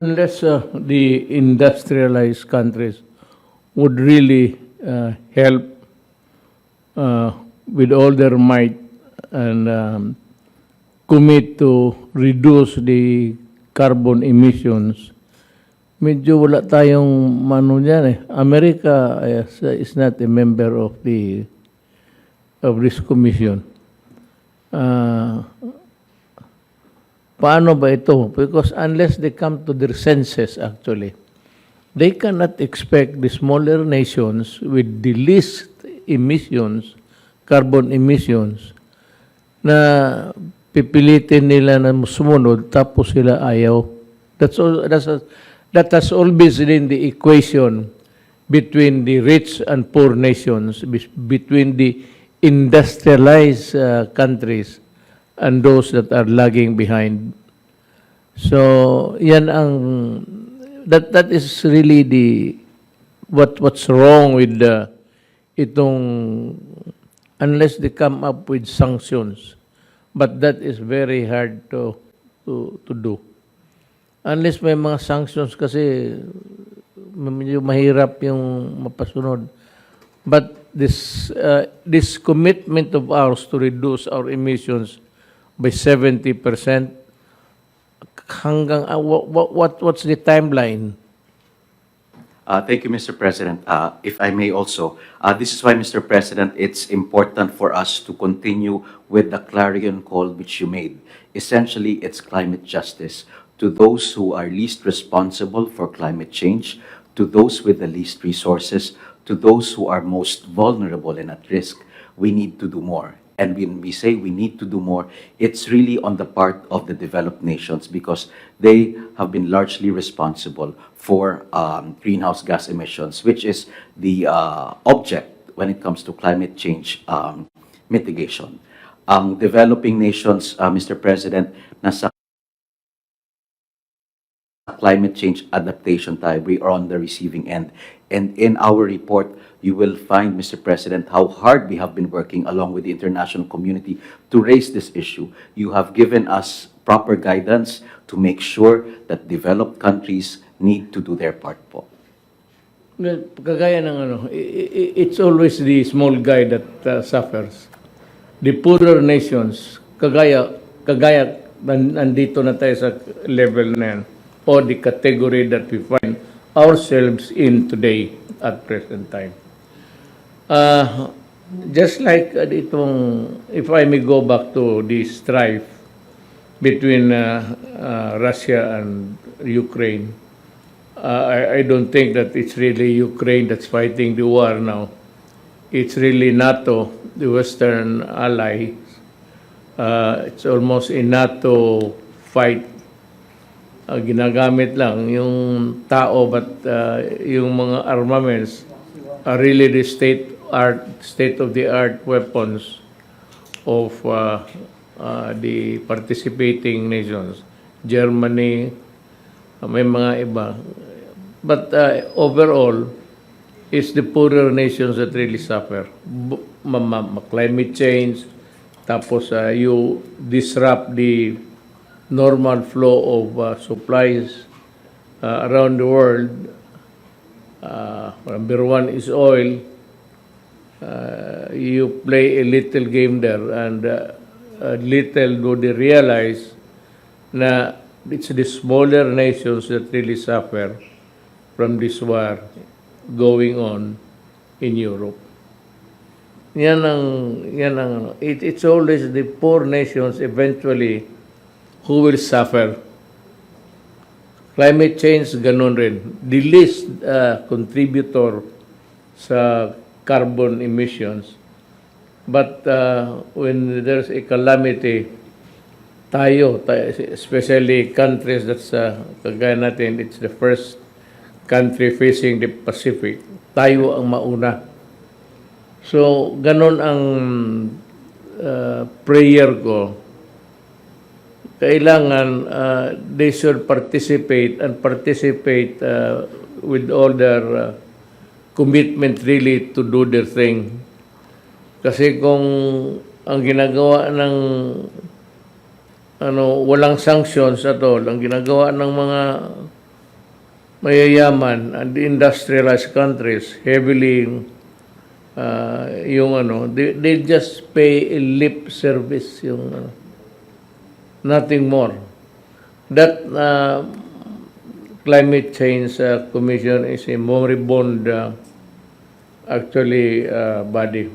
Unless the industrialized countries would really help with all their might and commit to reduce the carbon emissions, medyo wala tayong mano dyan eh. America is not a member of this commission. Paano ba ito? Because unless they come to their senses actually, they cannot expect the smaller nations with the least emissions, carbon emissions, na pipilitin nila na sumunod tapos sila ayaw. That has always been the equation between the rich and poor nations, between the industrialized countries and those that are lagging behind. So, that is really what's wrong with itong unless they come up with sanctions. But that is very hard to do. Unless may mga sanctions kasi medyo mahirap yung mapasunod. But this commitment of ours to reduce our emissions by 70%, hanggang what's the timeline? Thank you, Mr. President. If I may also, this is why, Mr. President, it's important for us to continue with the clarion call which you made. Essentially, it's climate justice to those who are least responsible for climate change, to those with the least resources, to those who are most vulnerable and at risk. We need to do more. And when we say we need to do more, it's really on the part of the developed nations because they have been largely responsible for greenhouse gas emissions, which is the object when it comes to climate change mitigation. Developing nations, Mr. President, nasa climate change adaptation tayo, we are on the receiving end. And in our report, you will find, Mr. President, how hard we have been working along with the international community to raise this issue. You have given us proper guidance to make sure that developed countries need to do their part po. Well, kagaya ng it's always the small guy that suffers. The poorer nations, kagaya nandito na tayo sa level na yan, or the category that we find ourselves in today at present time. Just like if I may go back to the strife between Russia and Ukraine, I don't think that it's really Ukraine that's fighting the war now. It's really NATO, the Western ally. It's almost a NATO fight. Ginagamit lang yung tao, but yung mga armaments are really the state-of-the-art weapons of the participating nations. Germany, may mga iba. But overall, it's the poorer nations that really suffer. Climate change, tapos you disrupt the normal flow of supplies around the world. Number one is oil. You play a little game there, and little do they realize na it's the smaller nations that really suffer from this war going on in Europe. It's always the poor nations eventually who will suffer. Climate change, ganun rin. The least contributor sa carbon emissions. But when there's a calamity, tayo, especially countries that's kagaya natin, it's the first country facing the Pacific, tayo ang mauna. So, ganun ang prayer ko. Kailangan they should participate with all their commitment really to do their thing. Kasi kung ang ginagawa ng walang sanctions at all, ang ginagawa ng mga mayayaman and industrialized countries heavily yung they just pay a lip service yung nothing more. That climate change commission is a moribund body.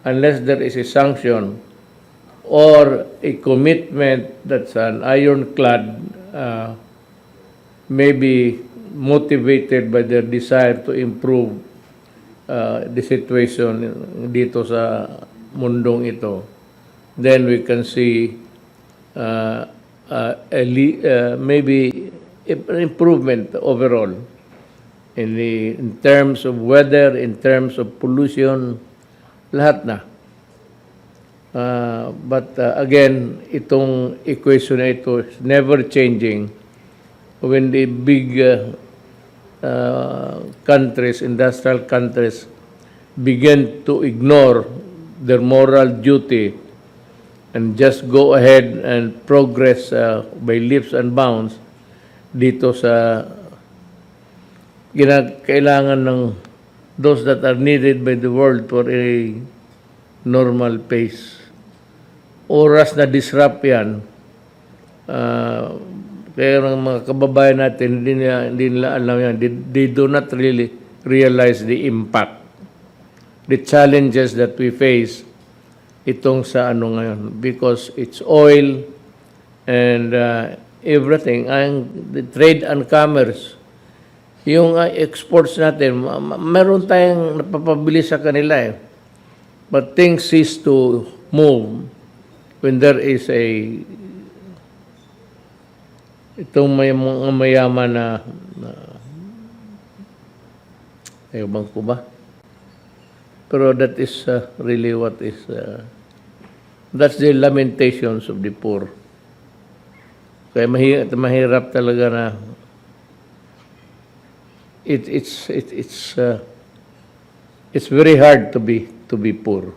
Unless there is a sanction or a commitment that's an ironclad, maybe motivated by their desire to improve the situation dito sa mundong ito, then we can see maybe an improvement overall in terms of weather, in terms of pollution, lahat na. But again, itong equation na ito is never changing. When the big countries, industrial countries, begin to ignore their moral duty and just go ahead and progress by leaps and bounds dito sa kailangan ng those that are needed by the world for a normal pace. Oras na disrupt yan, kaya ng mga kababayan natin, hindi nila alam yan. They do not really realize the impact, the challenges that we face itong sa ngayon. Because it's oil and everything, the trade and commerce. Yung exports natin, meron tayong napapabili sa kanila eh. But things cease to move when there is itong may mga mayaman na ewan ko ba? Pero that is really what is that's the lamentations of the poor. Kaya mahirap talaga na it's very hard to be poor,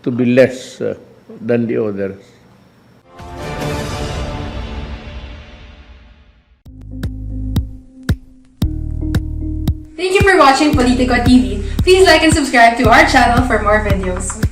to be less than the others. Thank you for watching Politico TV. Please like and subscribe to our channel for more videos.